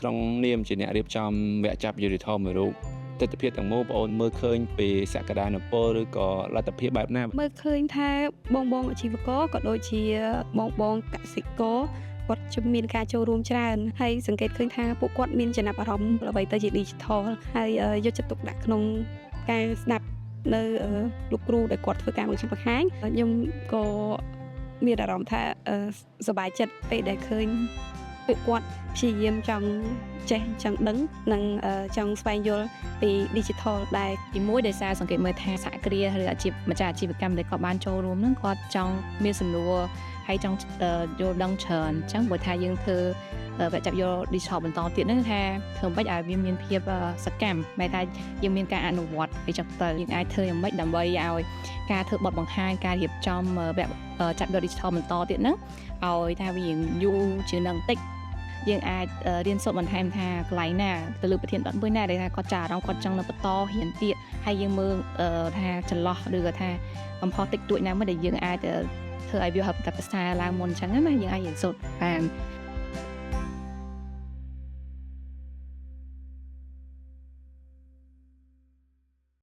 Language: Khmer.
ក្រុងនាមជាអ្នករៀបចំវគ្គចាប់យុទ្ធធម៌មួយរូបទស្សនវិជ្ជាទាំងមូលបងអូនមើលឃើញពីសក្តានុពលឬក៏លទ្ធភាពបែបណាមើលឃើញថាបងអាជីវករក៏ដូចជាបងកសិករគាត់ជំមានការចូលរួមច្រើនហើយសង្កេតឃើញថាពួកគាត់មានចំណាប់អារម្មណ៍ដើម្បីទៅជា digital ហើយយកចិត្តទុកដាក់ក្នុងការស្ដាប់នៅលោកគ្រូដែលគាត់ធ្វើការបង្ហាញខ្ញុំក៏មានអារម្មណ៍ថាសប្បាយចិត្តពេលដែលឃើញពួកគាត់ព្យាយាមចង់ចេះចង់ដឹងនិងចង់ស្វែងយល់ពី digital ដែរទីមួយដោយសារសង្កេតមើលថាសហគ្រាសឬម្ចាស់អាជីវកម្មដែលគាត់បានចូលរួមហ្នឹងគាត់ចង់មានសំណួរហើយចង់យល់ដឹងច្រើនអញ្ចឹងបើថាយើងធ្វើវគ្គចាប់យក digital បន្តទៀតហ្នឹងថាធ្វើមិនឲ្យវាមានភាពសកម្មបែរថាយើងមានការអនុវត្តអីចឹងទៅយើងអាចធ្វើយ៉ាងម៉េចដើម្បីឲ្យការធ្វើបទបង្ហាញការរៀបចំវគ្គចាប់យក digital បន្តទៀតហ្នឹងឲ្យថាវាយូរជាងនឹងបន្តិចយើងអាចរៀនសូត្របន្ថែមថាកន្លែងណាទៅលើប្រធានបទមួយណាដែលថាគាត់ចាអារម្មណ៍គាត់ចង់នៅបន្តរៀនទៀតហើយយើងមើលថាចន្លោះឬក៏ថាកំហុសតិចតួចណាមួយដែលយើងអាចធ្វើឲ្យវាហៅតែភាសាឡើងមុនអញ្ចឹងណាយើងអាចរៀនសូត្របាន